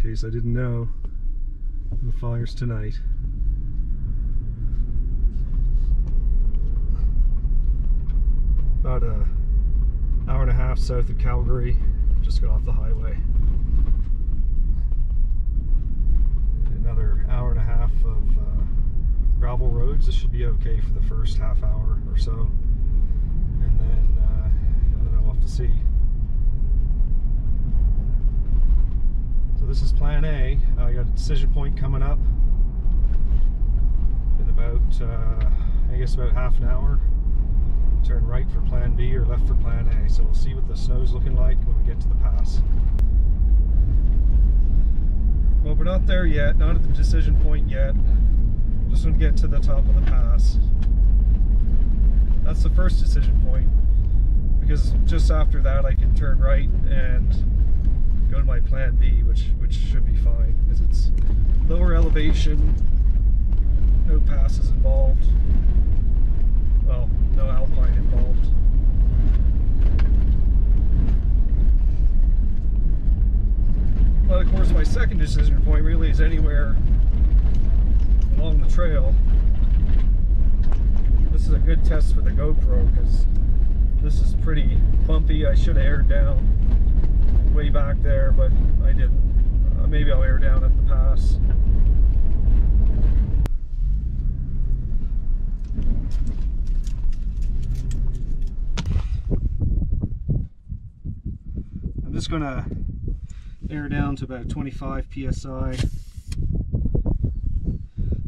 in case I didn't know. No fires tonight. About an hour and a half south of Calgary. Just got off the highway. Another hour and a half of gravel roads. This should be okay for the first half hour or so. And then, I don't know, we'll have to see. So this is plan A. I got a decision point coming up in about, I guess about half an hour. Turn right for plan B or left for plan A. So we'll see what the snow's looking like when we get to the pass. Well, we're not there yet, not at the decision point yet. Just want to get to the top of the pass. That's the first decision point, because just after that I can turn right and go to my plan B, which should be fine, because it's lower elevation, no passes involved. Well, no alpine involved. But of course my second decision point really is anywhere along the trail. This is a good test for the GoPro because this is pretty bumpy. I should have aired down way back there, but I didn't. Maybe I'll air down at the pass. I'm just gonna air down to about 25 psi.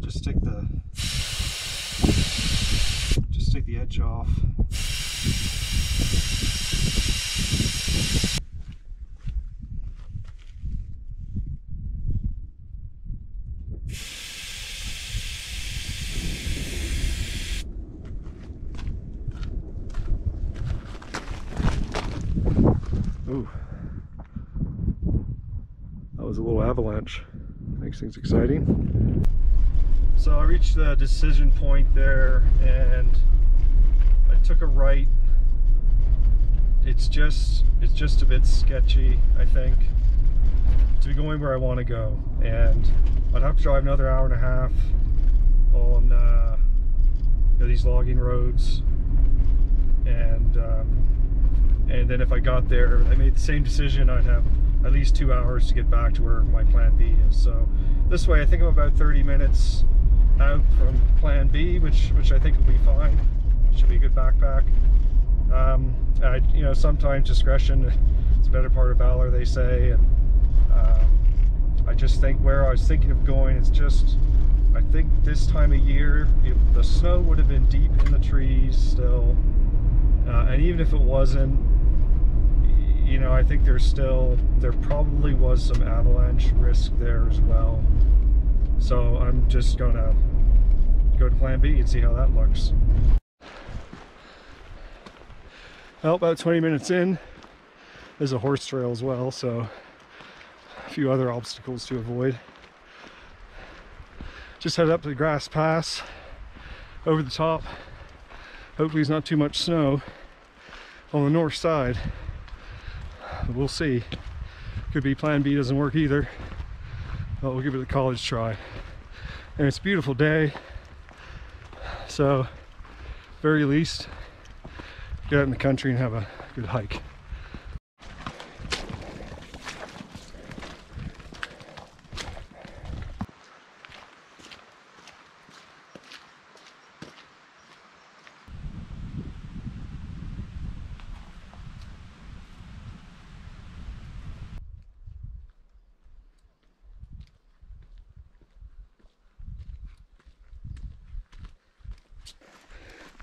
Just take the edge off. Ooh. That was a little avalanche. Makes things exciting. So I reached the decision point there and I took a right. It's just a bit sketchy, I think, to be going where I want to go, and I'd have to drive another hour and a half on these logging roads, and then if I got there, I made the same decision, I'd have at least 2 hours to get back to where my plan B is. So this way I think I'm about 30 minutes out from plan B, which I think will be fine. Should be a good backpack. You know, sometimes discretion is a better part of valor, they say, and I just think where I was thinking of going is just, I think this time of year, the snow would have been deep in the trees still, and even if it wasn't, you know, I think there probably was some avalanche risk there as well. So I'm just gonna go to plan B and see how that looks. Well, about 20 minutes in, there's a horse trail as well, so a few other obstacles to avoid. Just headed up to the grass pass over the top. Hopefully there's not too much snow on the north side, but we'll see. Could be plan B doesn't work either, but we'll give it a college try. And it's a beautiful day, so very least get out in the country and have a good hike.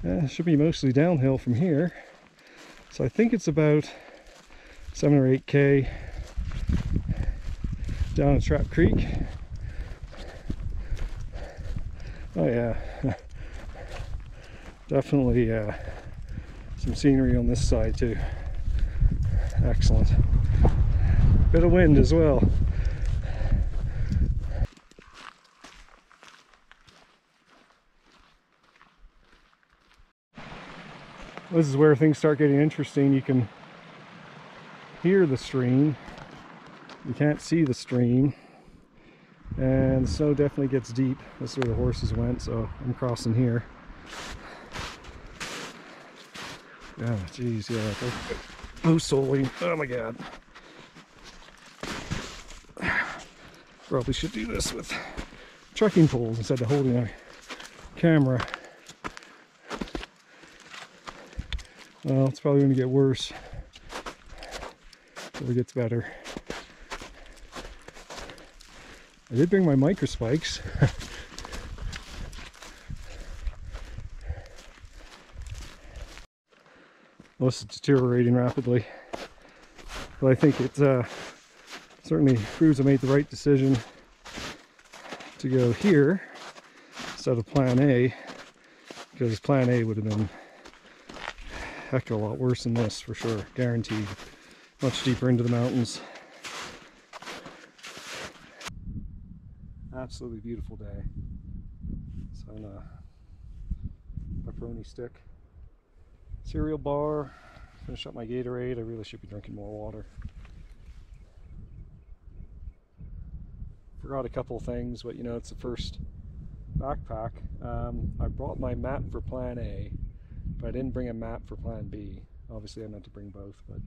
It should be mostly downhill from here, so I think it's about 7 or 8K down a Trap Creek. Oh yeah, definitely some scenery on this side too. Excellent. Bit of wind as well. This is where things start getting interesting. You can hear the stream You can't see the stream, and the snow definitely gets deep. That's where the horses went, so I'm crossing here. Yeah, geez, yeah. Oh, slowly. Oh my god. Probably should do this with trekking poles instead of holding a camera. Well, it's probably going to get worse before it gets better. I did bring my micro spikes. Well, this is deteriorating rapidly, but I think it certainly proves I made the right decision to go here instead of plan A, because plan A would have been a heck of a lot worse than this for sure, guaranteed. Much deeper into the mountains. Absolutely beautiful day. So on a pepperoni stick, cereal bar, finish up my Gatorade. I really should be drinking more water. Forgot a couple things, but you know, it's the first backpack. I brought my map for plan A, but I didn't bring a map for plan B. Obviously I meant to bring both, but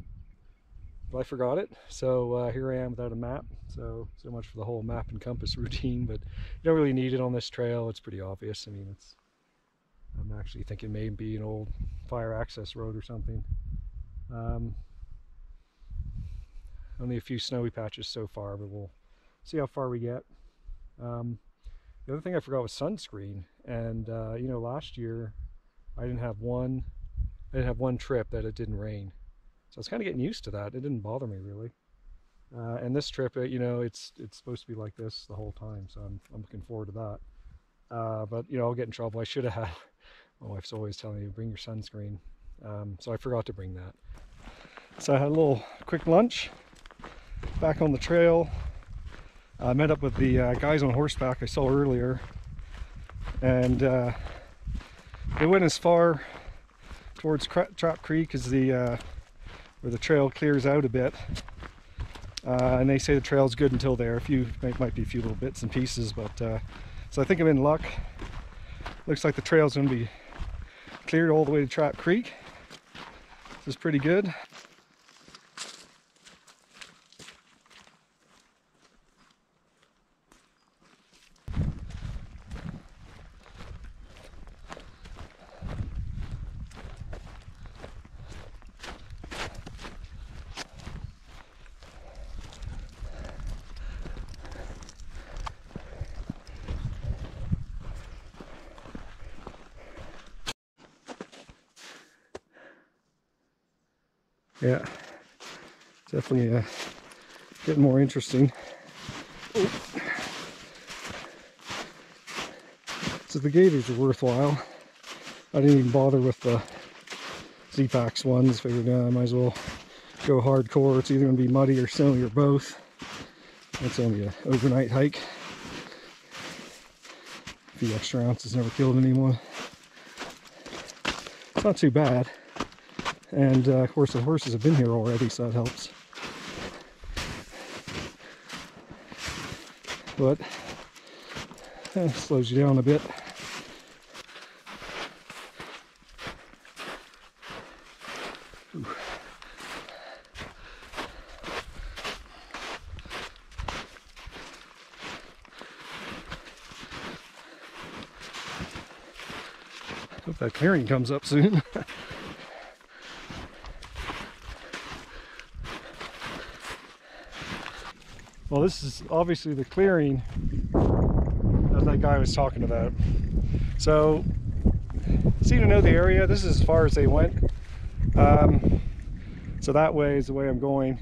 I forgot it. So here I am without a map. So much for the whole map and compass routine, but you don't really need it on this trail. It's pretty obvious. I mean, I'm actually thinking maybe an old fire access road or something. Only a few snowy patches so far, but we'll see how far we get. The other thing I forgot was sunscreen, and you know, last year I didn't have one trip that it didn't rain, so I was kind of getting used to that. It didn't bother me really. And this trip, you know, it's supposed to be like this the whole time, so I'm looking forward to that. But you know, I'll get in trouble. I should have had. My wife's always telling me, bring your sunscreen, so I forgot to bring that. So I had a little quick lunch back on the trail. I met up with the guys on horseback I saw earlier, and they went as far towards Trap Creek as where the trail clears out a bit, and they say the trail's good until there. Might be a few little bits and pieces, but so I think I'm in luck. Looks like the trail's going to be cleared all the way to Trap Creek. This is pretty good. Yeah, definitely getting more interesting. Oh. So the gators are worthwhile. I didn't even bother with the Z-Pax ones. Figured I might as well go hardcore. It's either going to be muddy or snowy or both. It's only an overnight hike. A few extra ounces, never killed anyone. It's not too bad. And of course the horses have been here already, so that helps. But it slows you down a bit. Ooh. Hope that clearing comes up soon. Well, this is obviously the clearing that guy was talking about. So, seem to know the area. This is as far as they went. So that way is the way I'm going.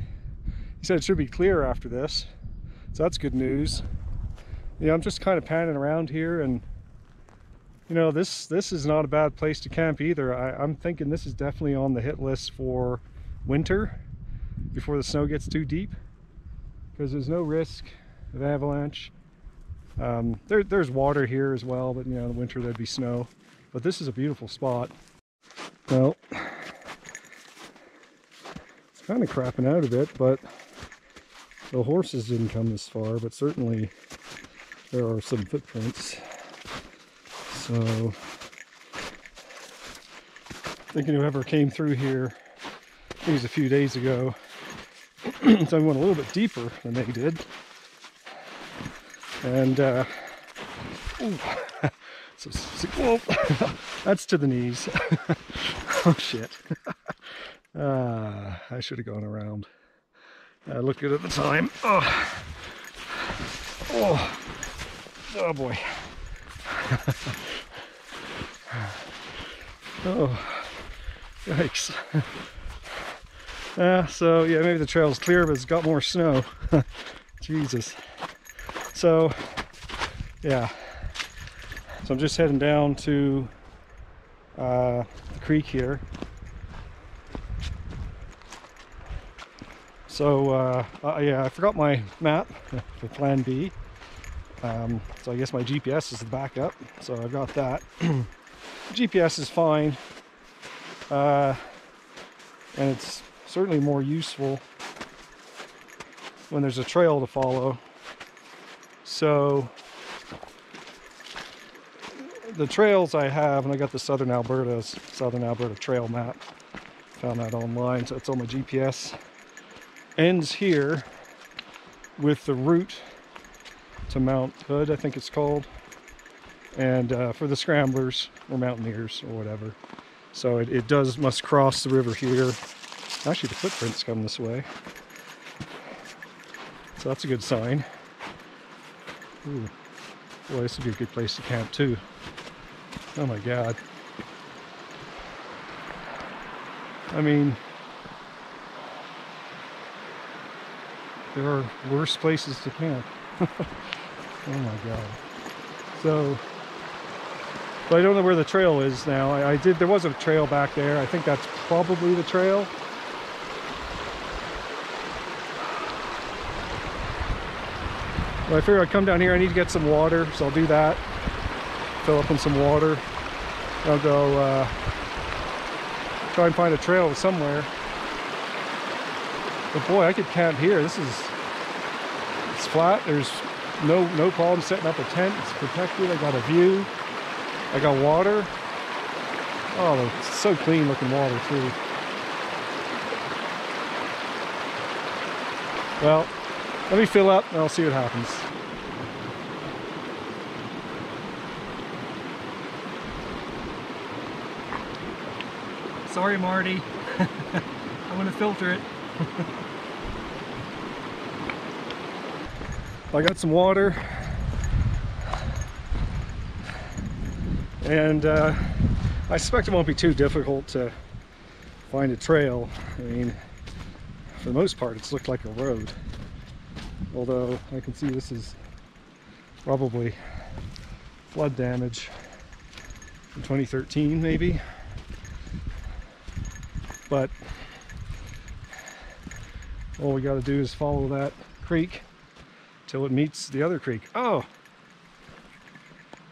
He said it should be clear after this, so that's good news. You know, I'm just kind of panning around here, and you know, this is not a bad place to camp either. I'm thinking this is definitely on the hit list for winter, before the snow gets too deep, because there's no risk of avalanche. There's water here as well, but you know, in the winter there'd be snow. But this is a beautiful spot. Well, it's kind of crapping out a bit, but The horses didn't come this far, but certainly there are some footprints. So, thinking whoever came through here, I think it was a few days ago, so I went a little bit deeper than they did. And, ooh, so, whoa, that's to the knees. Oh shit. I should have gone around. I looked good at the time. Oh, oh, oh boy. Oh, yikes. So yeah, maybe the trail's clear, but it's got more snow. Jesus. So yeah, so I'm just heading down to the creek here. So yeah, I forgot my map for plan B. So I guess my GPS is the backup, so I've got that. GPS is fine, and it's certainly more useful when there's a trail to follow. So the trails I have, and I got the Southern Alberta trail map, found that online, so it's on my GPS, ends here with the route to Mount Hood, I think it's called, and for the scramblers or mountaineers or whatever. So it must cross the river here. Actually, the footprints come this way, so that's a good sign. Ooh, boy, this would be a good place to camp too. Oh my god. I mean, there are worse places to camp. Oh my god. So, but I don't know where the trail is now. There was a trail back there. I think that's probably the trail. Well, I figured I'd come down here. I need to get some water, so I'll do that. Fill up on some water. I'll go try and find a trail somewhere. But boy, I could camp here. It's flat. There's no problem setting up a tent. It's protected. I got a view. I got water. Oh, it's so clean looking water too. Well, let me fill up and I'll see what happens. Sorry, Marty. I'm gonna filter it. I got some water, and I suspect it won't be too difficult to find a trail. I mean, for the most part, it's looked like a road. Although I can see this is probably flood damage from 2013, maybe. But all we got to do is follow that creek till it meets the other creek. Oh,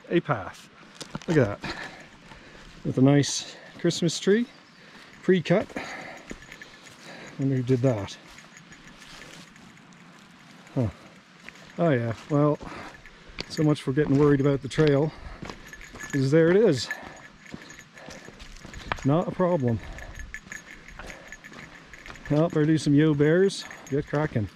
a path. Look at that, with a nice Christmas tree, pre-cut. Wonder who did that. Huh. Oh yeah, well, so much for getting worried about the trail, because there it is. Not a problem. Well, better do some yo bears, get cracking.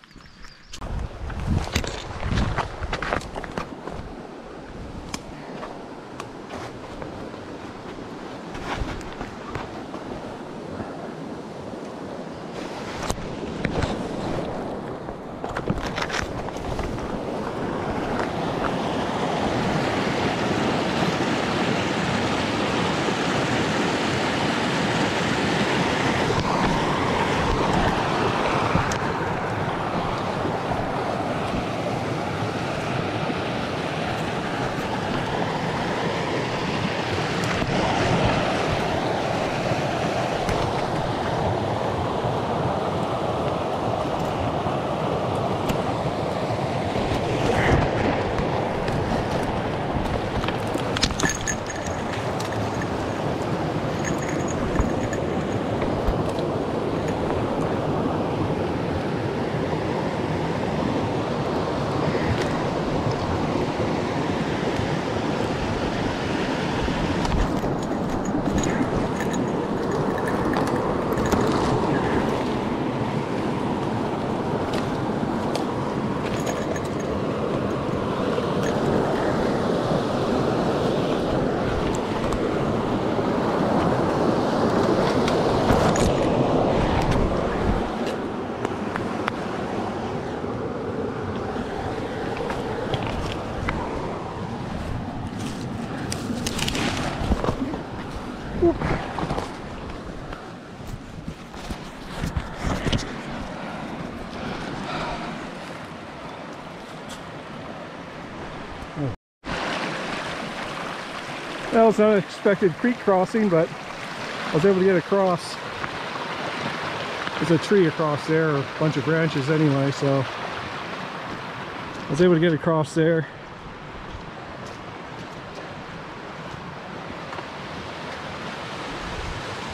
Whoop. That was an unexpected creek crossing, but I was able to get across. There's a tree across there, or a bunch of branches anyway, so I was able to get across there.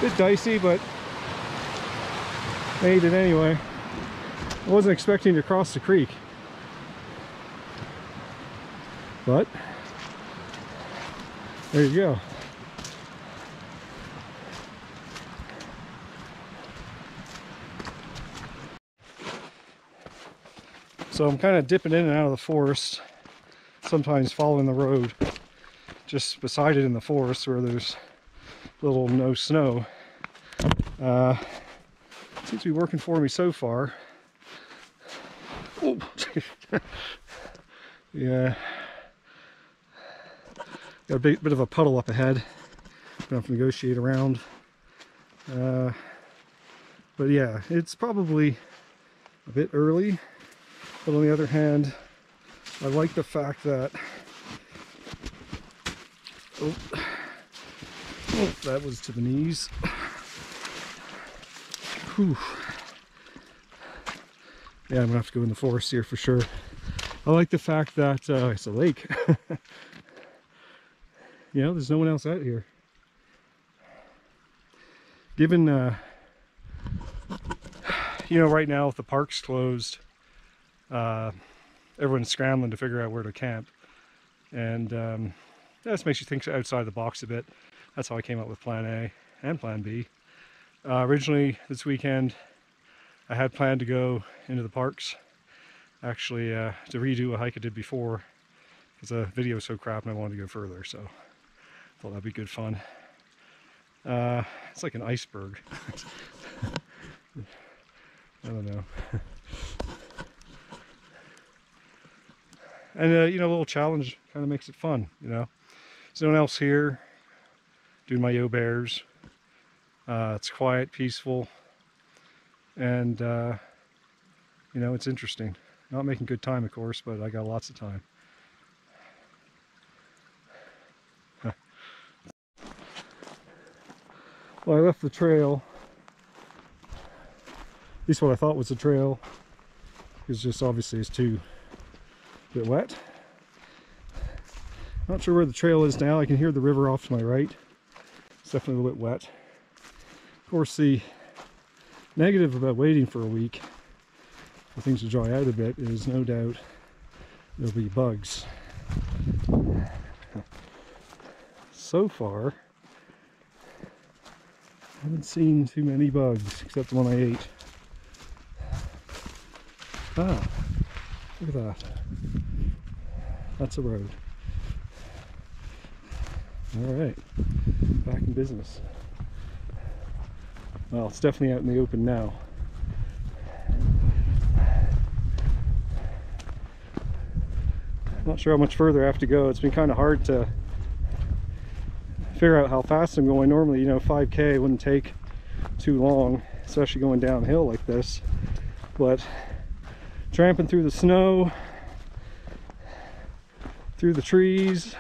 Bit dicey, but made it anyway. I wasn't expecting to cross the creek, but there you go. So I'm kind of dipping in and out of the forest, sometimes following the road, just beside it in the forest where there's little no snow. Seems to be working for me so far. Oh. Yeah. Got a bit of a puddle up ahead. Gonna have to negotiate around. But yeah, it's probably a bit early. But on the other hand, I like the fact that oh, that was to the knees. Whew. Yeah, I'm gonna have to go in the forest here for sure. I like the fact that it's a lake. You know, there's no one else out here. Given, you know, right now with the parks closed, everyone's scrambling to figure out where to camp. And that just makes you think outside the box a bit. That's how I came up with Plan A and Plan B. Originally, this weekend, I had planned to go into the parks, actually to redo a hike I did before, because the video was so crap and I wanted to go further, so I thought that'd be good fun. It's like an iceberg. I don't know. And you know, a little challenge kind of makes it fun, you know. There's no one else here doing my yo bears. It's quiet, peaceful, and you know, it's interesting. Not making good time, of course, but I got lots of time. Well, I left the trail, at least what I thought was the trail, because just obviously it's too bit wet. Not sure where the trail is now. I can hear the river off to my right. It's definitely a little bit wet. Of course, the negative about waiting for a week for things to dry out a bit is no doubt there'll be bugs. So far, I haven't seen too many bugs except the one I ate. Ah, look at that. That's a road. Alright, back in business. Well, it's definitely out in the open now. Not sure how much further I have to go. It's been kind of hard to figure out how fast I'm going. Normally, you know, 5K wouldn't take too long, especially going downhill like this. But tramping through the snow, through the trees,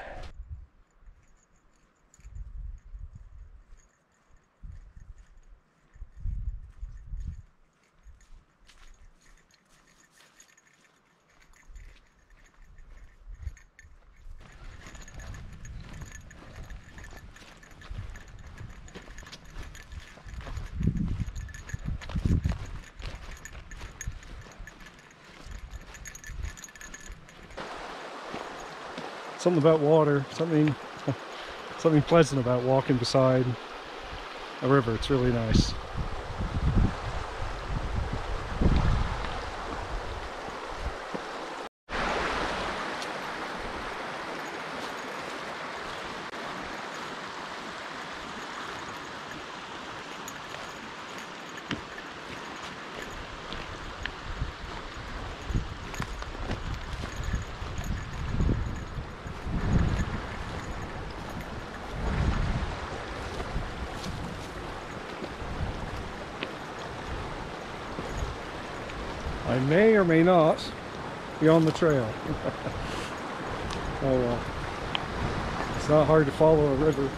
something about water, something pleasant about walking beside a river. It's really nice. I may or may not be on the trail. Oh well. It's not hard to follow a river.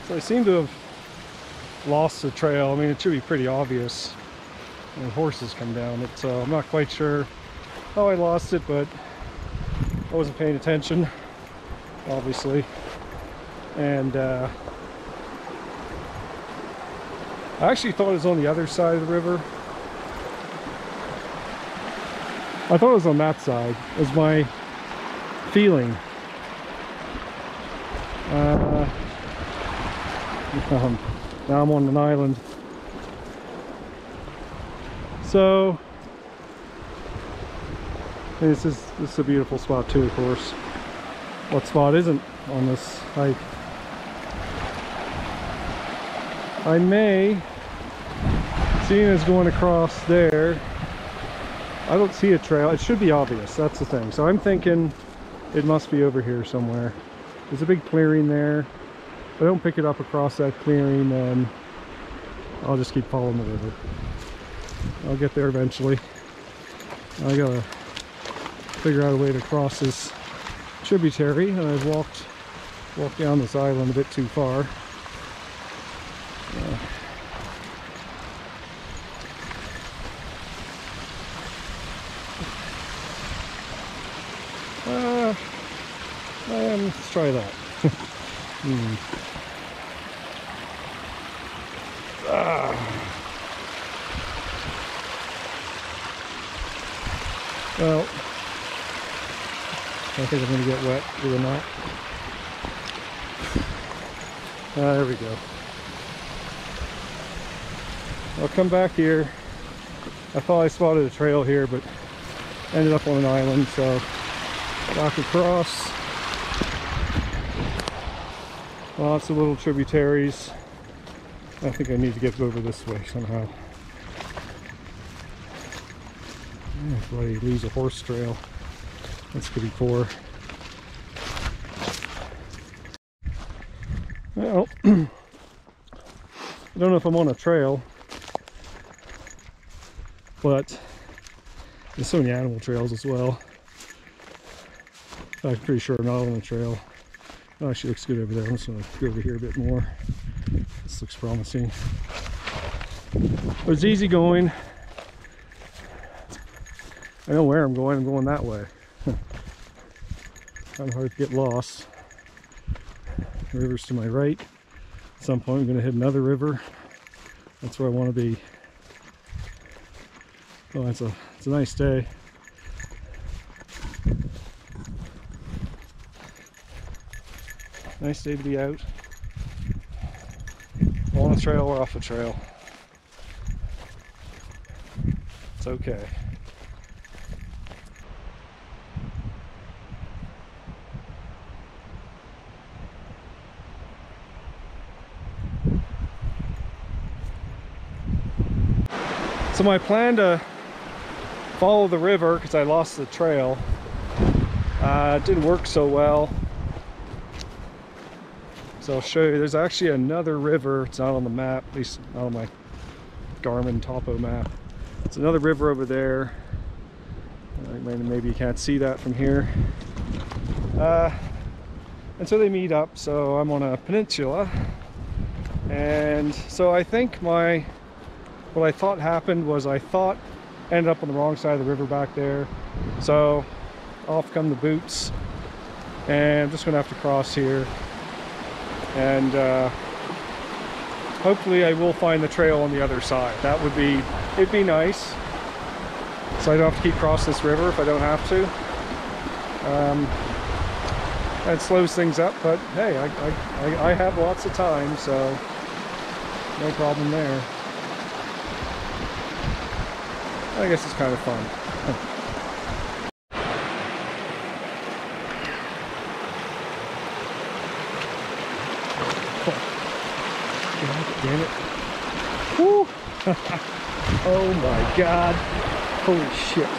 So I seem to have lost the trail. I mean, it should be pretty obvious when horses come down it. So I'm not quite sure how I lost it, but I wasn't paying attention, obviously. And I actually thought it was on the other side of the river. I thought it was on that side, was my feeling. Now I'm on an island. So this is a beautiful spot too, of course. What spot isn't on this hike? I may, seeing as going across there, I don't see a trail. It should be obvious, that's the thing. So I'm thinking it must be over here somewhere. There's a big clearing there. If I don't pick it up across that clearing, then I'll just keep following the river. I'll get there eventually. I gotta figure out a way to cross this tributary, and I've walked down this island a bit too far. Let's try that. Well, I think I'm going to get wet doing that. There we go. I'll come back here. I thought I spotted a trail here, but ended up on an island, so back across. Lots of little tributaries. I think I need to get over this way somehow. Everybody leaves a horse trail. That's pretty poor. Well, I don't know if I'm on a trail, but there's so many animal trails as well. I'm pretty sure I'm not on a trail. Oh, actually looks good over there. I'm just going to go over here a bit more. This looks promising. It was easy going. I know where I'm going that way. Kind of hard to get lost. The river's to my right. At some point I'm going to hit another river. That's where I want to be. Oh, it's a nice day. Nice day to be out. On a trail or off a trail. It's okay. So my plan to follow the river, because I lost the trail, didn't work so well. So I'll show you, there's actually another river. It's not on the map, at least not on my Garmin topo map. It's another river over there. Maybe you can't see that from here. And so they meet up, so I'm on a peninsula. And so I think what I thought happened was I ended up on the wrong side of the river back there. So off come the boots. And I'm just gonna have to cross here. And hopefully I will find the trail on the other side. It'd be nice. So I don't have to keep crossing this river if I don't have to. That slows things up, but hey, I have lots of time, so no problem there. I guess it's kind of fun. Damn it. Woo! Oh my God. Holy shit.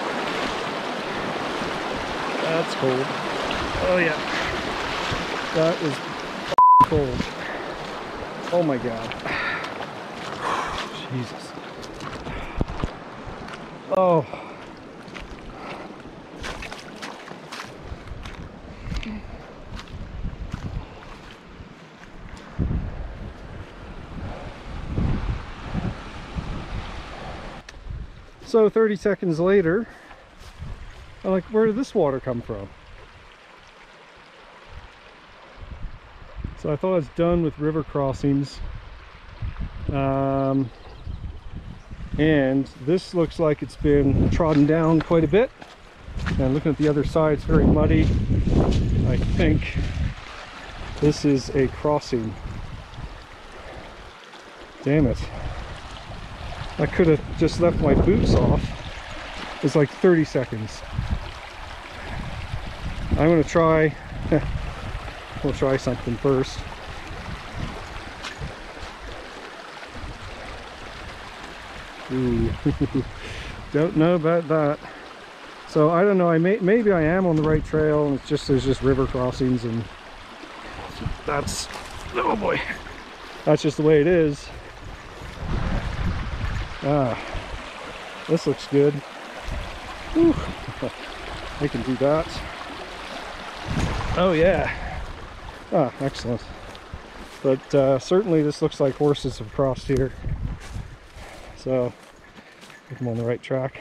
That's cold. Oh yeah. That is cold. Oh my God. Jesus. Oh. So 30 seconds later, I'm like, where did this water come from? So I thought I was done with river crossings. And this looks like it's been trodden down quite a bit. And looking at the other side, it's very muddy. I think this is a crossing. Damn it. I could have just left my boots off. It's like 30 seconds. I'm gonna try, we'll try something first. Ooh, don't know about that. So I don't know, maybe I am on the right trail and it's just, there's just river crossings and that's, oh boy, that's just the way it is. Ah, this looks good. Whew. I can do that. Oh yeah. Ah, excellent. But certainly this looks like horses have crossed here. So I think I'm on the right track.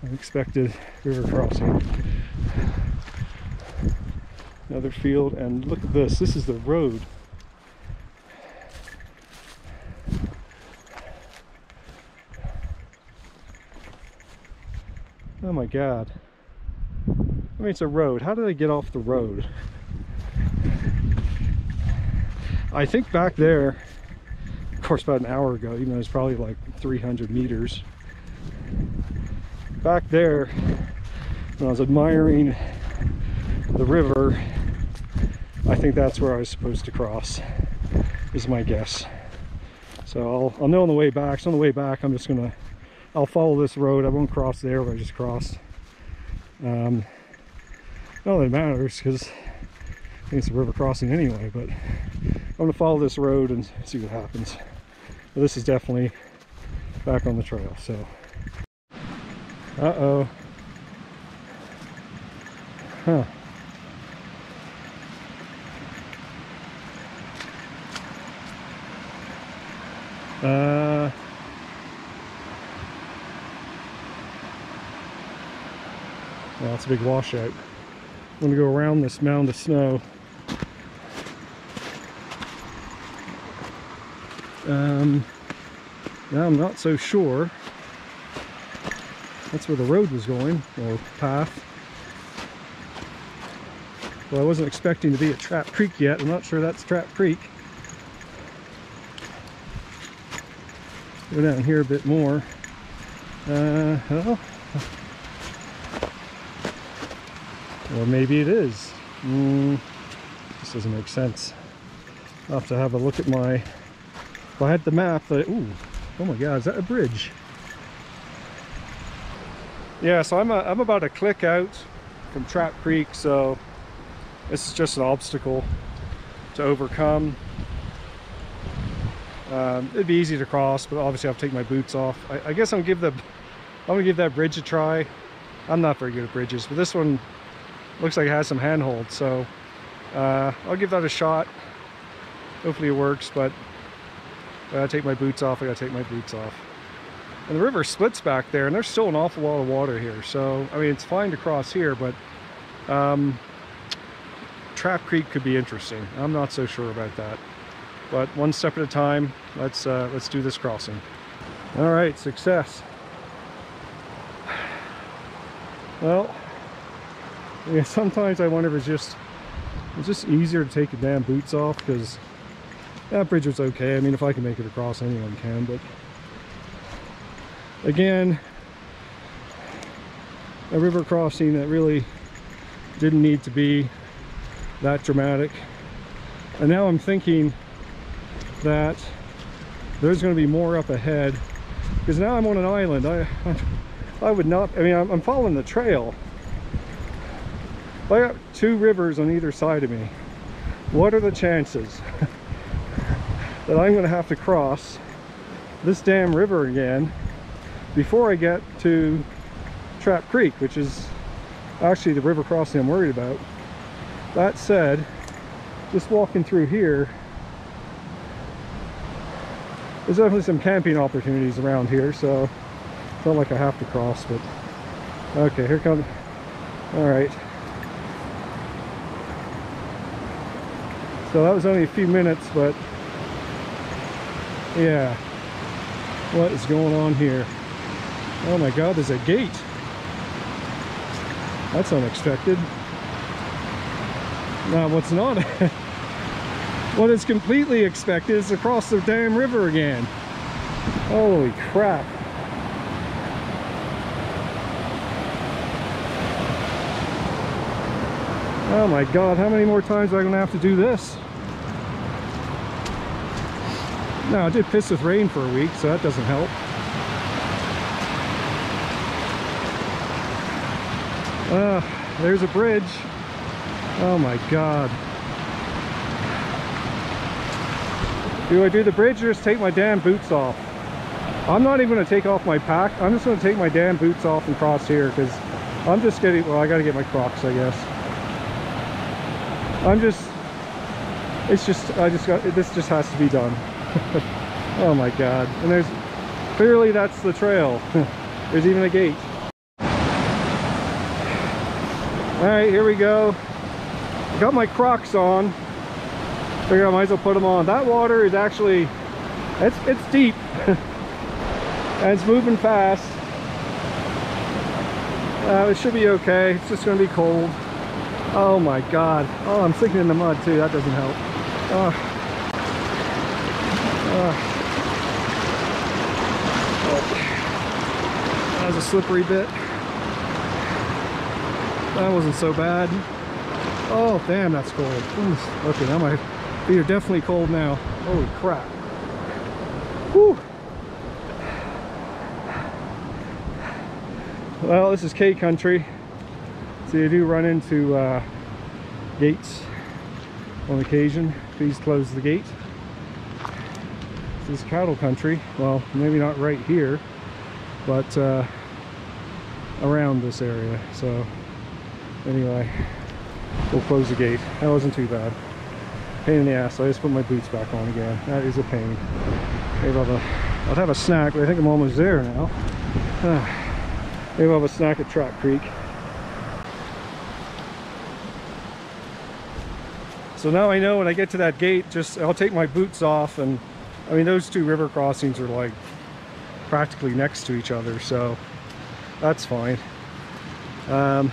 Unexpected river crossing. Another field, and look at this. This is the road. Oh my God. I mean, it's a road. How did I get off the road? I think back there, of course, about an hour ago, even though it's probably like 300 meters. Back there, when I was admiring the river, I think that's where I was supposed to cross, is my guess. So I'll know on the way back. So on the way back, I'm just gonna, I'll follow this road. I won't cross there where I just crossed. Not that it matters because I think it's a river crossing anyway, but I'm gonna follow this road and see what happens. But this is definitely back on the trail, so. Uh-oh. Huh. Well, it's a big washout. I'm gonna go around this mound of snow. Now I'm not so sure. That's where the road was going, or path. Well, I wasn't expecting to be at Trap Creek yet. I'm not sure that's Trap Creek. Go down here a bit more. Well, or maybe it is. This doesn't make sense. I'll have to have a look at my, if I had the map, ooh, oh my God, is that a bridge? Yeah, so I'm about a click out from Trap Creek, so this is just an obstacle to overcome. It'd be easy to cross, but obviously I have to take my boots off. I guess I'm gonna give that bridge a try. I'm not very good at bridges, but this one looks like it has some handhold, so I'll give that a shot. Hopefully it works, but I gotta take my boots off. I gotta take my boots off. And the river splits back there, and there's still an awful lot of water here. So, I mean, it's fine to cross here, but Trap Creek could be interesting. I'm not so sure about that. But one step at a time, let's do this crossing. All right, success. Well, yeah, sometimes I wonder if it's just easier to take the damn boots off, because that bridge was okay. I mean, if I can make it across, anyone can, but again, a river crossing that really didn't need to be that dramatic. And now I'm thinking that there's going to be more up ahead, because now I'm on an island. I would not, I mean, I'm following the trail. I got two rivers on either side of me. What are the chances that I'm going to have to cross this damn river again before I get to Trap Creek, which is actually the river crossing I'm worried about. That said, just walking through here, there's definitely some camping opportunities around here, so it's not like I have to cross, but okay, here comes, all right. So that was only a few minutes, but yeah, what is going on here? Oh my God, there's a gate. That's unexpected. Now what's not, what is completely expected is to cross the damn river again. Holy crap. Oh my God, how many more times am I gonna have to do this? Now, it did piss with rain for a week, so that doesn't help. There's a bridge. Oh my God. Do I do the bridge or just take my damn boots off? I'm not even going to take off my pack. I'm just going to take my damn boots off and cross here, because I'm just getting, well, I got to get my Crocs, I guess. This just has to be done. Oh my God. And there's, clearly that's the trail. There's even a gate. All right, here we go. I got my Crocs on. Figure I might as well put them on. That water is actually, it's deep. And it's moving fast. It should be okay. It's just gonna be cold. Oh my God. Oh, I'm sinking in the mud too. That doesn't help. That was a slippery bit. That wasn't so bad. Oh, damn, that's cold. Oof. Okay, now my feet are definitely cold now. Holy crap. Whew. Well, this is K country. So you do run into gates on occasion. Please close the gate. This is cattle country. Well, maybe not right here, but around this area. So anyway, we'll close the gate. That wasn't too bad. Pain in the ass. So I just put my boots back on again. That is a pain. Maybe I'll have a snack, but I think I'm almost there now. Maybe I'll have a snack at Trap Creek. So now I know when I get to that gate, I'll take my boots off, and I mean, those two river crossings are like practically next to each other, so that's fine. You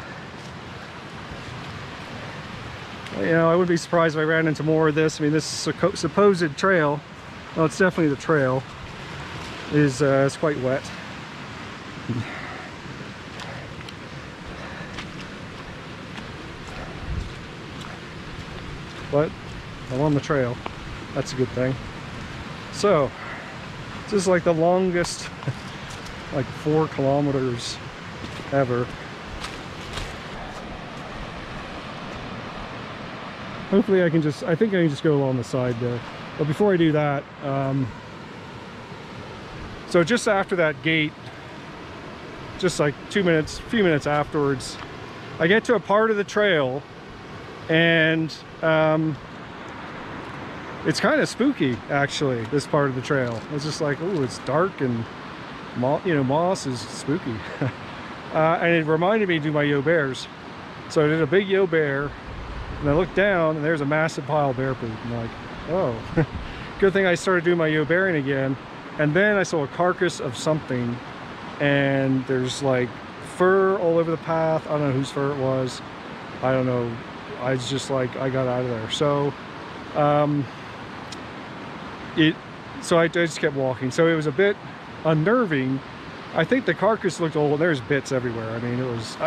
know, I wouldn't be surprised if I ran into more of this. I mean, this supposed trail, well, it's definitely the trail, is it's quite wet. But I'm on the trail. That's a good thing. So this is like the longest like 4 kilometers ever. Hopefully I think I can just go along the side there. But before I do that, so just after that gate, just like a few minutes afterwards, I get to a part of the trail, and it's kind of spooky, actually, this part of the trail. It's just like, oh, it's dark, and moss is spooky. And it reminded me to do my yo bears. So I did a big yo bear, and I looked down, and there's a massive pile of bear poop. I'm like, oh. Good thing I started doing my yo bearing again. And then I saw a carcass of something, and there's like fur all over the path. I don't know whose fur it was. I don't know. I was just like, I got out of there. So I just kept walking. So it was a bit unnerving. I think the carcass looked old. There's bits everywhere. I mean,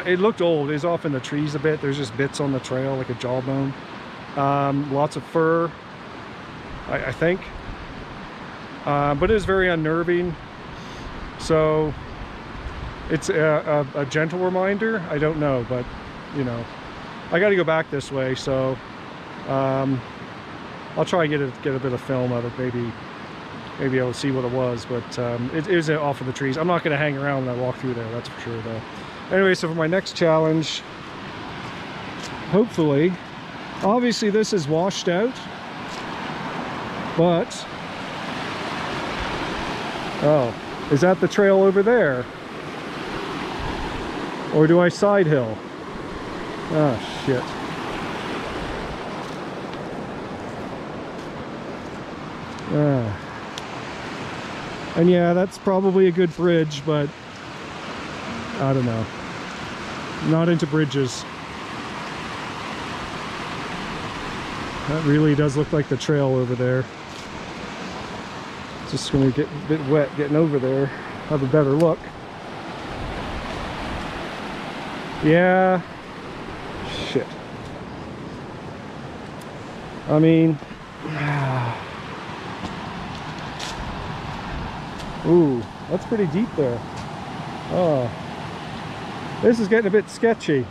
it looked old. It was off in the trees a bit. There's just bits on the trail, like a jawbone. Lots of fur, I think. but it is very unnerving. So it's a gentle reminder. I don't know, but you know, I got to go back this way, so I'll try and get a bit of film of it. Maybe I'll see what it was, but it is off of the trees. I'm not going to hang around when I walk through there, that's for sure though. Anyway, so for my next challenge, hopefully, obviously this is washed out, but oh, is that the trail over there? Or do I side hill? Oh shit. And yeah, that's probably a good bridge, but I don't know. Not into bridges. That really does look like the trail over there. Just gonna get a bit wet getting over there. Have a better look. Yeah. Shit. I mean, ooh, that's pretty deep there. Oh, this is getting a bit sketchy.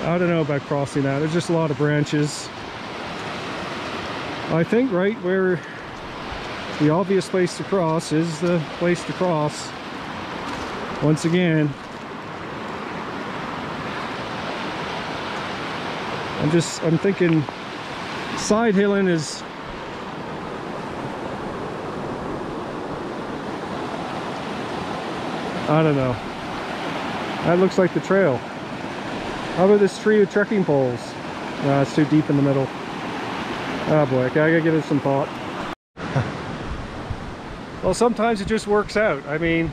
I don't know about crossing that. There's just a lot of branches. I think right where the obvious place to cross is the place to cross. Once again, I'm thinking side hilling is I don't know. That looks like the trail. How about this tree of trekking poles? No, it's too deep in the middle. Oh boy, I gotta give it some thought. Well, sometimes it just works out. I mean,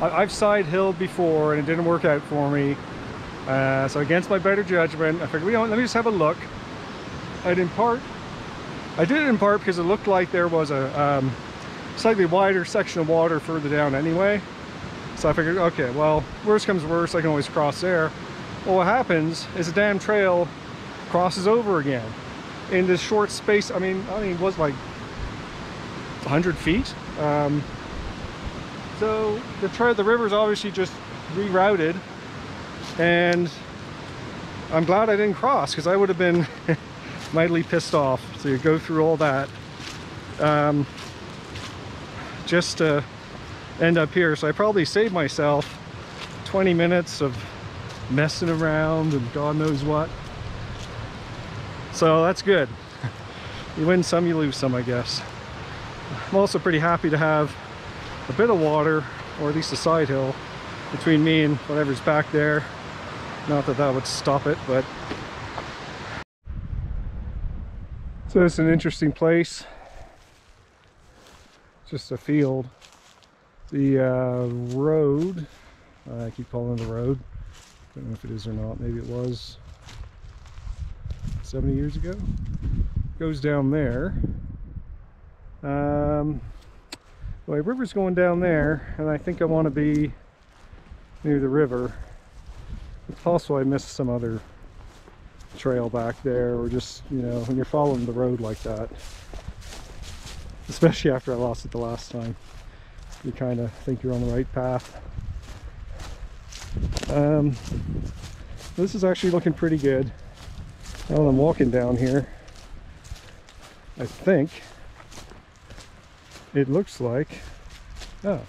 I've side hilled before and it didn't work out for me. So against my better judgment, I figured, you know, let me just have a look. I did it in part because it looked like there was a slightly wider section of water further down anyway. So I figured, okay, well, worst comes worst, I can always cross there. Well, what happens is the damn trail crosses over again in this short space. I mean, it was like 100 feet. So the river's obviously just rerouted, and I'm glad I didn't cross, because I would have been mightily pissed off to go through all that just to end up here. So I probably saved myself 20 minutes of messing around and God knows what. So that's good. You win some, you lose some, I guess. I'm also pretty happy to have a bit of water, or at least a side hill, between me and whatever's back there. Not that that would stop it, but... So it's an interesting place. Just a field. The road, I keep calling it a road. Don't know if it is or not. Maybe it was 70 years ago. Goes down there. Well, the river's going down there, and I think I want to be near the river. It's possible I missed some other trail back there, or just, you know, when you're following the road like that, especially after I lost it the last time, you kind of think you're on the right path. This is actually looking pretty good. Now I'm walking down here, I think it looks like, oh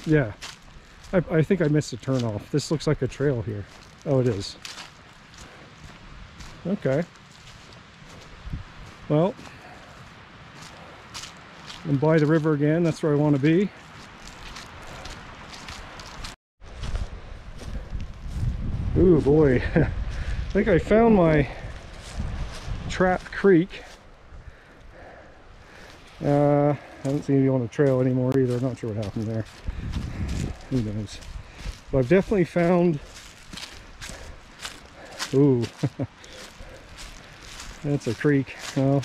yeah, I think I missed a turn off. This looks like a trail here. Oh, it is. Okay, well, I'm by the river again. That's where I want to be. Ooh boy, I think I found my trapped creek. I don't see anyone on the trail anymore either. I'm not sure what happened there. Who knows? But I've definitely found... Ooh. That's a creek. Well,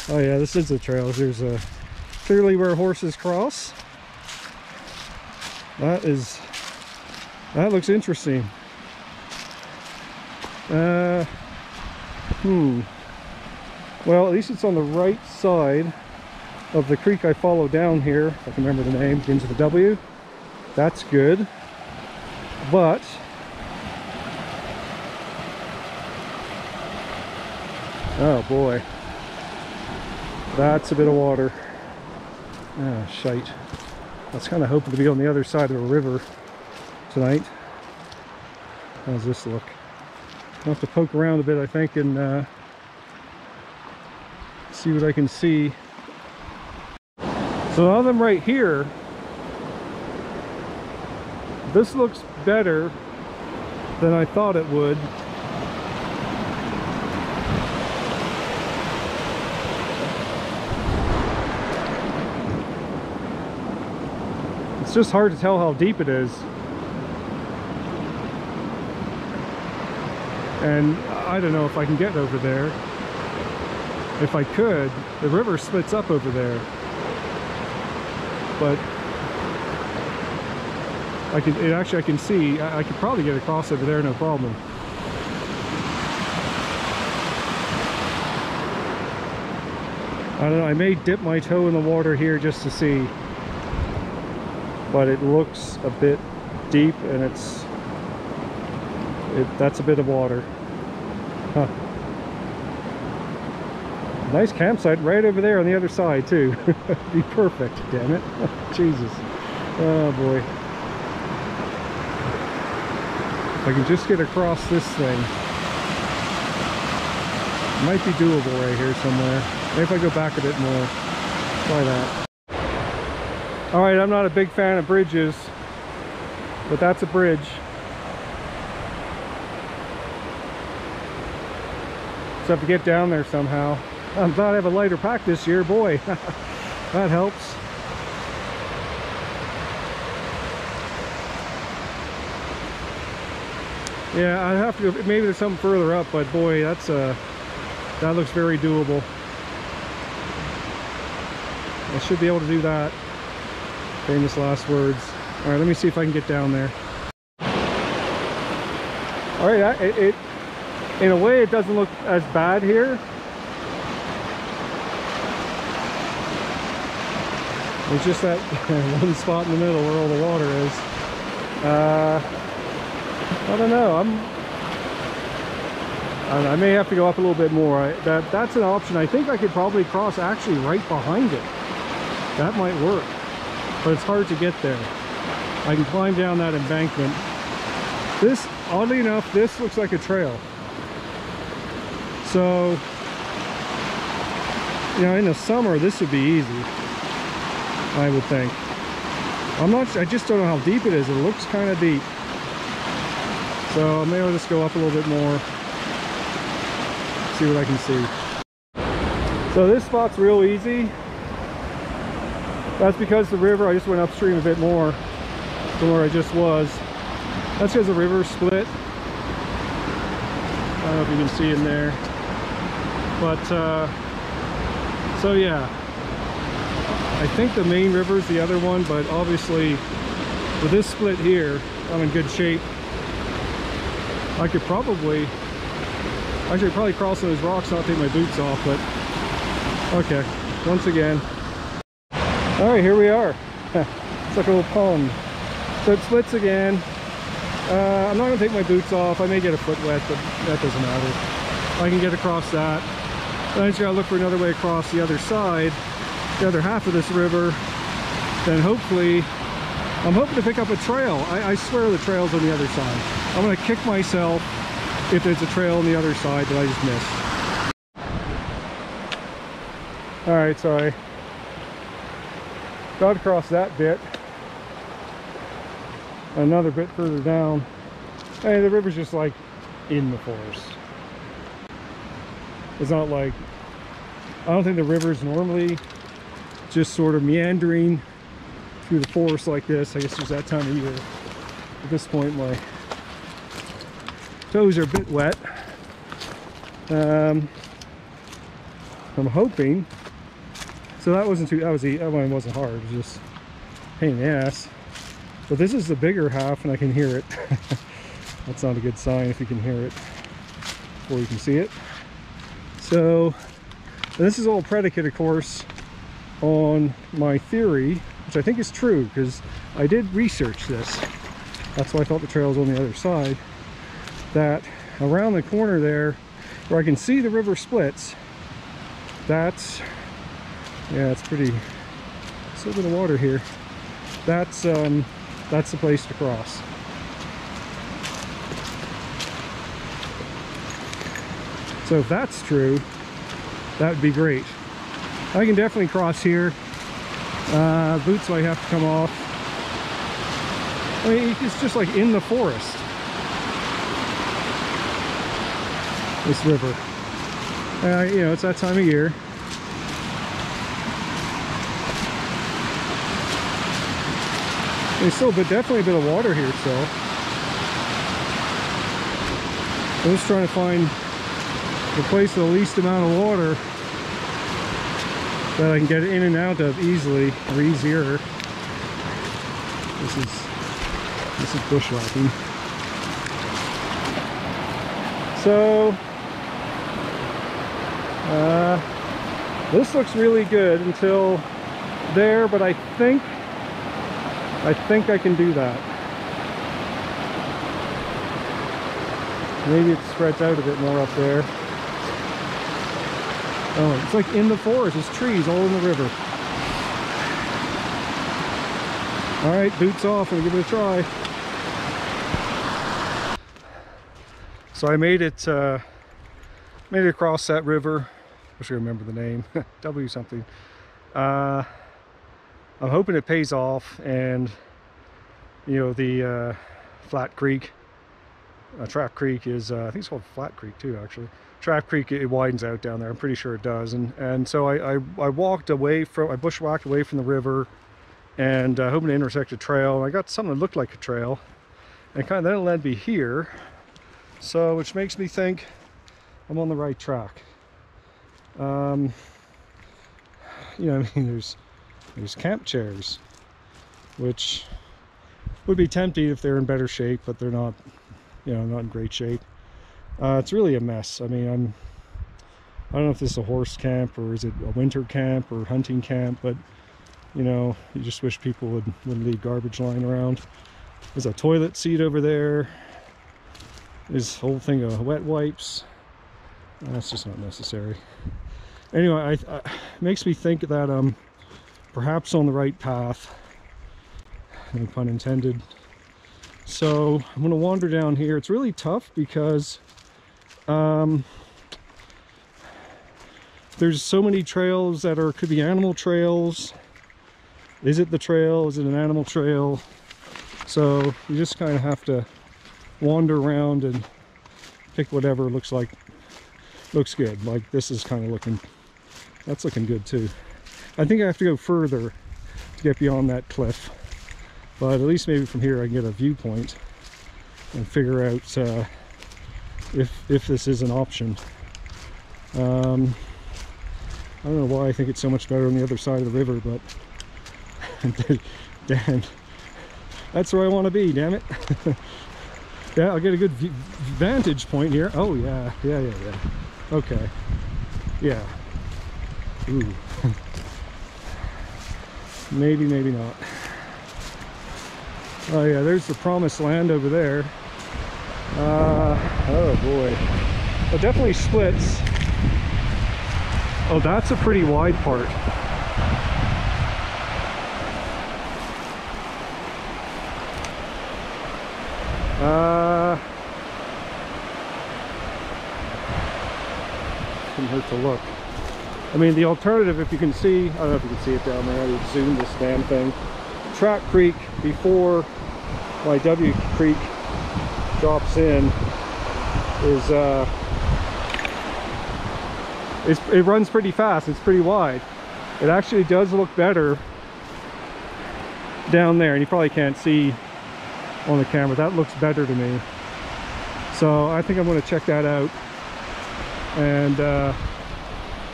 Oh yeah, this is a trail. There's clearly where horses cross. That looks interesting. Well, at least it's on the right side of the creek I follow down here. If I can remember the name, begins with a W. That's good. But oh boy, that's a bit of water. Ah, shite. I was kind of hoping to be on the other side of a river tonight. How's this look? I'll have to poke around a bit, I think, and see what I can see. So now that I'm right here, this looks better than I thought it would. It's just hard to tell how deep it is. And I don't know if I can get over there. If I could, the river splits up over there. But I can see, I could probably get across over there, no problem. I don't know, I may dip my toe in the water here just to see. But it looks a bit deep, and that's a bit of water. Huh. Nice campsite right over there on the other side too. Be perfect, damn it. Jesus. Oh boy. If I can just get across this thing. It might be doable right here somewhere. Maybe if I go back a bit more. Try that. Alright, I'm not a big fan of bridges, but that's a bridge. Just have to get down there somehow. I'm glad I have a lighter pack this year, boy. That helps. Yeah, I have to go, maybe there's something further up, but boy, that looks very doable. I should be able to do that. Famous last words. All right, let me see if I can get down there. All right, in a way, it doesn't look as bad here. It's just that one spot in the middle where all the water is. I don't know. I may have to go up a little bit more. That's an option. I think I could probably cross actually right behind it. That might work. But it's hard to get there. I can climb down that embankment. This, oddly enough, this looks like a trail. So, you know, in the summer, this would be easy, I would think. I just don't know how deep it is. It looks kind of deep. So maybe I'll just go up a little bit more, see what I can see. So this spot's real easy. That's because the river, I just went upstream a bit more from where I just was. That's because the river split. I don't know if you can see in there. But, so yeah. I think the main river is the other one, but obviously with this split here, I'm in good shape. I could probably cross those rocks, not take my boots off, but okay, once again. All right, here we are. It's like a little pond. So it splits again. I'm not gonna take my boots off. I may get a foot wet, but that doesn't matter. I can get across that. Then I just gotta look for another way across the other side, the other half of this river. Then hopefully, I'm hoping to pick up a trail. I swear the trail's on the other side. I'm gonna kick myself if there's a trail on the other side that I just missed. All right, sorry. Got across that bit. Another bit further down. Hey, the river's just like in the forest. It's not like, I don't think the river's normally just sort of meandering through the forest like this. I guess there's that time of year. At this point, my toes are a bit wet. I'm hoping. So that wasn't too, that one wasn't hard, it was just a pain in the ass. But this is the bigger half and I can hear it. That's not a good sign if you can hear it or you can see it. So this is all predicate, of course, on my theory, which I think is true because I did research this. That's why I thought the trail was on the other side. That around the corner there, where I can see the river splits, that's, yeah, it's pretty, still a bit of water here. That's the place to cross. So if that's true, that would be great. I can definitely cross here. Boots might have to come off. I mean, it's just like in the forest, this river. You know, it's that time of year. There's still, but definitely a bit of water here still. I'm just trying to find the place with the least amount of water that I can get in and out of easily, or easier. This is bushwhacking. So this looks really good until there, but I think I can do that. Maybe it spreads out a bit more up there. Oh, it's like in the forest. There's trees all in the river. All right, boots off. We'll give it a try. So I made it across that river. I wish I remember the name. W something. I'm hoping it pays off, and you know, the Flat Creek, Trap Creek is I think it's called Flat Creek too, actually. Trap Creek, it widens out down there. I'm pretty sure it does. And so I walked away from, I bushwhacked away from the river, and hoping to intersect a trail. And I got something that looked like a trail, and kind of then it led me here. So, which makes me think I'm on the right track. You know, I mean, there's camp chairs, which would be tempting if they're in better shape, but they're not, you know, not in great shape. It's really a mess. I mean, I don't know if this is a horse camp or is it a winter camp or hunting camp, but you know, you just wish people wouldn't leave garbage lying around. There's a toilet seat over there. There's a whole thing of wet wipes. That's just not necessary. Anyway, it makes me think that I'm perhaps on the right path, no pun intended. So I'm going to wander down here. It's really tough because there's so many trails that could be animal trails. Is it the trail? Is it an animal trail? So you just kind of have to wander around and pick whatever looks good. Like this is kind of looking, that's looking good too. I think I have to go further to get beyond that cliff, but at least maybe from here I can get a viewpoint and figure out if this is an option. I don't know why I think it's so much better on the other side of the river, but damn, that's where I want to be, damn it. Yeah, I'll get a good vantage point here. Oh yeah. Okay, yeah. Ooh. Maybe not. Oh yeah, there's the promised land over there. Oh boy, it definitely splits. Oh, that's a pretty wide part. Couldn't hurt to look. I mean, the alternative, if you can see, I don't know if you can see it down there, I would zoom this damn thing. Trap Creek, before my W Creek drops in, it runs pretty fast. It's pretty wide. It actually does look better down there, and you probably can't see on the camera. That looks better to me. So I think I'm going to check that out and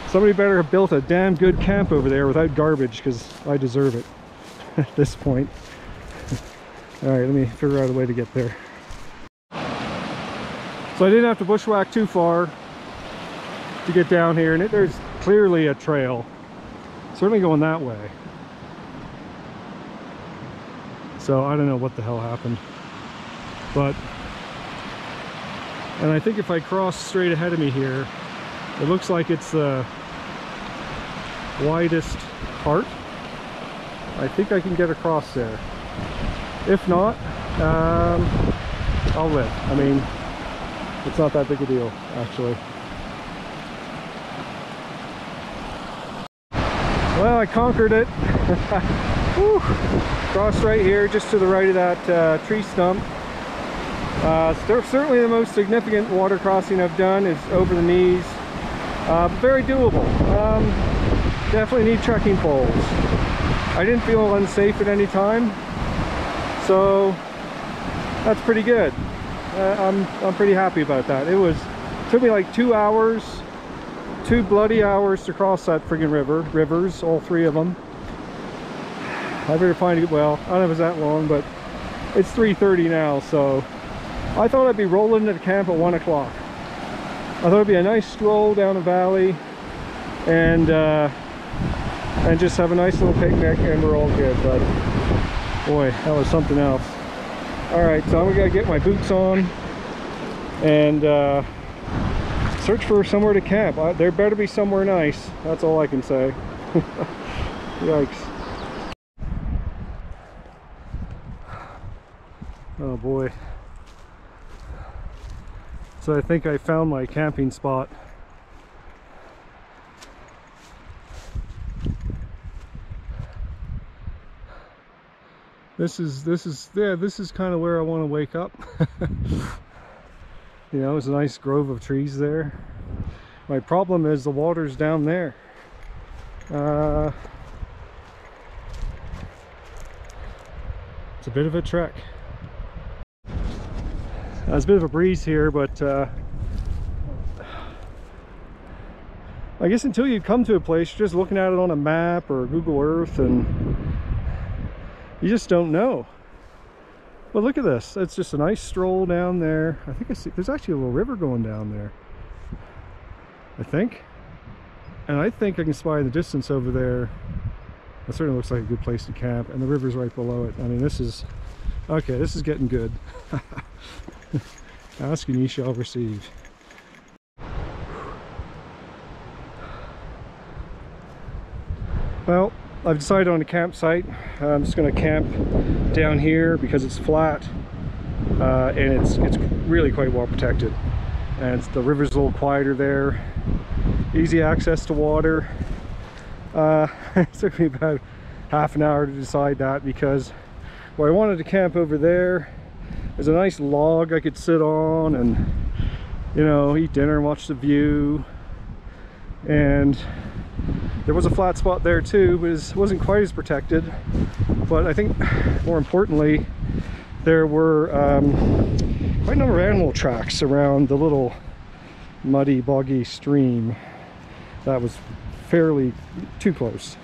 Somebody better have built a damn good camp over there without garbage, because I deserve it at this point. All right, let me figure out a way to get there. So I didn't have to bushwhack too far to get down here, and there's clearly a trail. Certainly going that way. So I don't know what the hell happened. But, and I think if I cross straight ahead of me here, it looks like it's the widest part. I think I can get across there. If not, I'll live. I mean, it's not that big a deal, actually. Well, I conquered it. Whew. Crossed right here, just to the right of that tree stump. Certainly the most significant water crossing I've done is over the knees. Very doable. Definitely need trekking poles. I didn't feel unsafe at any time, so that's pretty good. I'm pretty happy about that. It took me like 2 hours, 2 bloody hours to cross that friggin' rivers, all 3 of them. I better find it. Well, I don't know if it's that long, but it's 3:30 now, so I thought I'd be rolling into camp at 1 o'clock. I thought it'd be a nice stroll down the valley and just have a nice little picnic, and we're all good. But boy, that was something else. All right, so I'm gonna get my boots on and search for somewhere to camp. There better be somewhere nice. That's all I can say. Yikes. Oh boy. So I think I found my camping spot. This is kind of where I want to wake up. You know, it's a nice grove of trees there. My problem is the water's down there. It's a bit of a trek. It's a bit of a breeze here, but I guess until you come to a place, you're just looking at it on a map or Google Earth, and you just don't know. But look at this. It's just a nice stroll down there. I think I see there's actually a little river going down there, I think. And I think I can spy in the distance over there. It certainly looks like a good place to camp, and the river's right below it. I mean, this is okay. This is getting good. Ask and ye shall receive. Well, I've decided on a campsite. I'm just going to camp down here because it's flat, and it's really quite well protected. And the river's a little quieter there. Easy access to water. It took me about half an hour to decide that, because where I wanted to camp over there, there's a nice log I could sit on and, you know, eat dinner and watch the view. And there was a flat spot there too, but it wasn't quite as protected. But I think more importantly, there were quite a number of animal tracks around the little muddy, boggy stream that was fairly too close.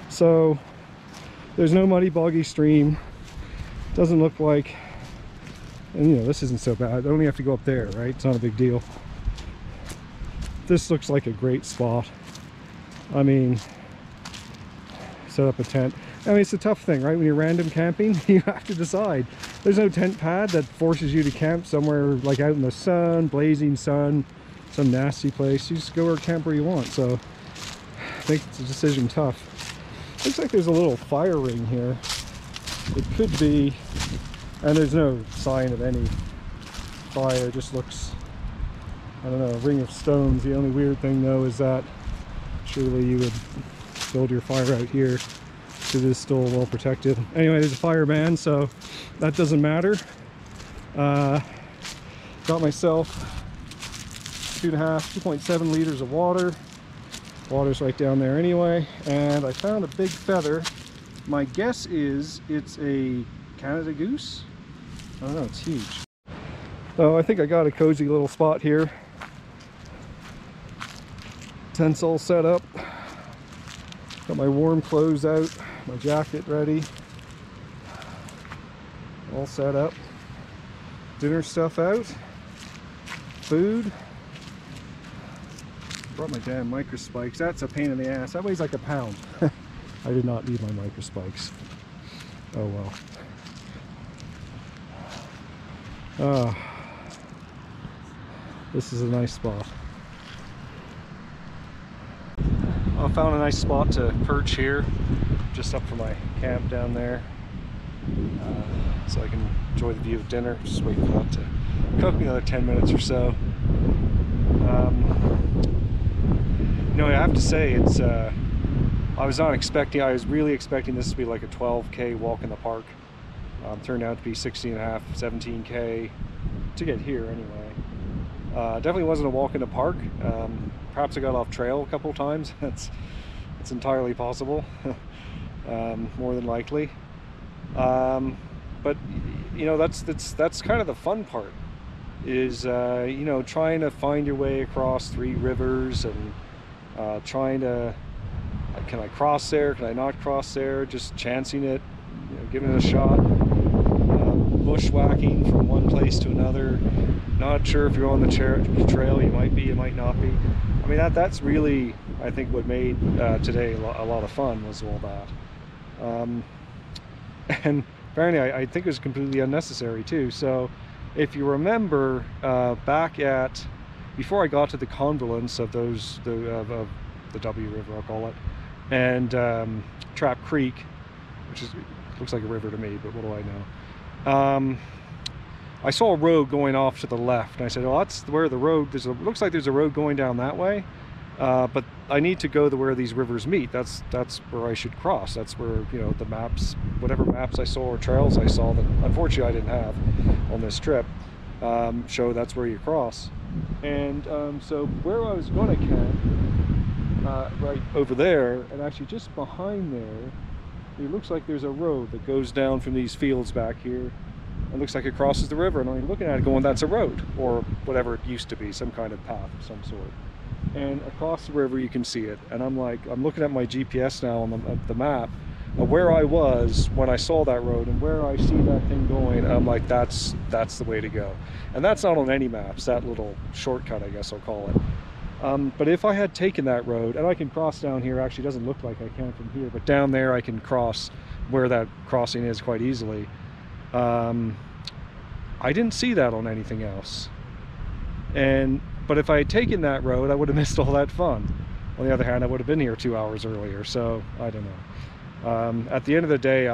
So there's no muddy, boggy stream. Doesn't look like, and you know, this isn't so bad. I only have to go up there, right? It's not a big deal. This looks like a great spot. I mean, set up a tent. I mean, it's a tough thing, right? When you're random camping, you have to decide. There's no tent pad that forces you to camp somewhere like out in the sun, blazing sun, some nasty place. You just go or camp where you want. So I think it's a decision tough. Looks like there's a little fire ring here. It could be, and there's no sign of any fire. It just looks, I don't know, a ring of stones. The only weird thing though is that surely you would build your fire out here, because it is still well protected. Anyway, there's a fire ban, so that doesn't matter. Got myself 2.7 liters of water. Water's right down there anyway, and I found a big feather. My guess is it's a Canada goose. I don't know, it's huge. So I think I got a cozy little spot here. Tent's all set up. Got my warm clothes out, my jacket ready. All set up. Dinner stuff out. Food. Brought my damn micro spikes. That's a pain in the ass. That weighs like a pound. I did not need my micro spikes. Oh well. This is a nice spot. I found a nice spot to perch here, just up from my camp down there, so I can enjoy the view of dinner. Just wait for that to cook, another 10 minutes or so. You know, I have to say, it's I was really expecting this to be like a 12K walk in the park. Turned out to be 16.5, 17K to get here anyway. Definitely wasn't a walk in the park. Perhaps I got off trail a couple times. It's entirely possible, more than likely. But you know, that's kind of the fun part. Is you know, trying to find your way across 3 rivers and trying to, can I cross there? Can I not cross there? Just chancing it, you know, giving it a shot. Bushwhacking from one place to another. Not sure if you're on the trail. You might be, you might not be. I mean, that's really, I think, what made today a lot of fun, was all that. And apparently I think it was completely unnecessary too. So if you remember, back at, before I got to the convolence of those, of the W River, I'll call it, and Trap Creek, which looks like a river to me, but what do I know? I saw a road going off to the left, and I said, "Oh, that's where the road. Looks like there's a road going down that way, but I need to go to where these rivers meet. That's where I should cross. That's where, you know, the maps, whatever maps I saw or trails I saw that unfortunately I didn't have on this trip, show that's where you cross. And so where I was going to camp, right over there, and actually just behind there, it looks like there's a road that goes down from these fields back here. It looks like it crosses the river, and I'm looking at it going, that's a road, or whatever it used to be, some kind of path of some sort. And across the river you can see it, and I'm looking at my GPS now on the map of where I was when I saw that road, and where I see that thing going, I'm like, that's the way to go. And that's not on any maps, that little shortcut, I guess I'll call it. But if I had taken that road, and I can cross down here, actually it doesn't look like I can from here, but down there I can cross where that crossing is quite easily. I didn't see that on anything else. But if I had taken that road, I would have missed all that fun. On the other hand, I would have been here 2 hours earlier, so I don't know. At the end of the day,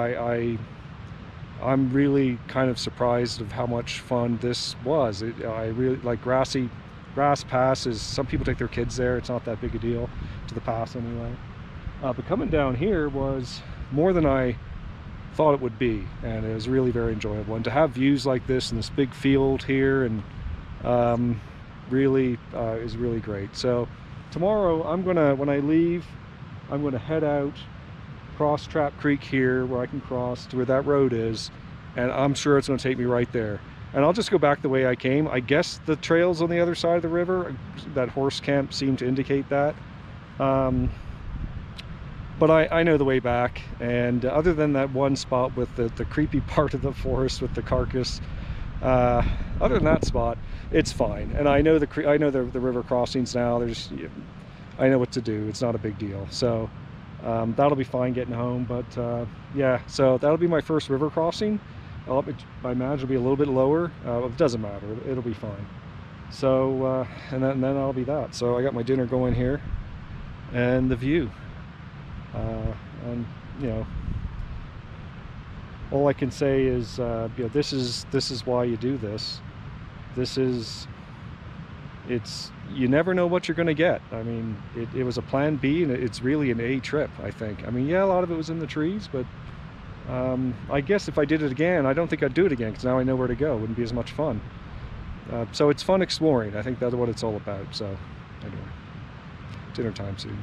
I'm really kind of surprised of how much fun this was. I really like Grass Pass. Some people take their kids there. It's not that big a deal to the pass anyway. But coming down here was more than I thought it would be, and it was really very enjoyable. And to have views like this in this big field here, and really is really great. So tomorrow when I leave, I'm gonna head out, cross Trap Creek here, where I can cross to where that road is, and I'm sure it's gonna take me right there. And I'll just go back the way I came. I guess the trail's on the other side of the river. That horse camp seemed to indicate that. But I know the way back, and other than that one spot with the creepy part of the forest with the carcass, other than that spot, it's fine. And I know the river crossings now. I know what to do. It's not a big deal. So that'll be fine getting home. But yeah, so that'll be my first river crossing. I imagine it'll be a little bit lower. It doesn't matter. It'll be fine. So and then that'll be that. So I got my dinner going here, and the view. And you know, all I can say is, you know, this is why you do this. You never know what you're going to get. I mean, it was a plan B, and it's really an A trip, I think. I mean, yeah, a lot of it was in the trees, but I guess if I did it again, I don't think I'd do it again, because now I know where to go. It wouldn't be as much fun. So it's fun exploring. I think that's what it's all about. So anyway, dinner time soon.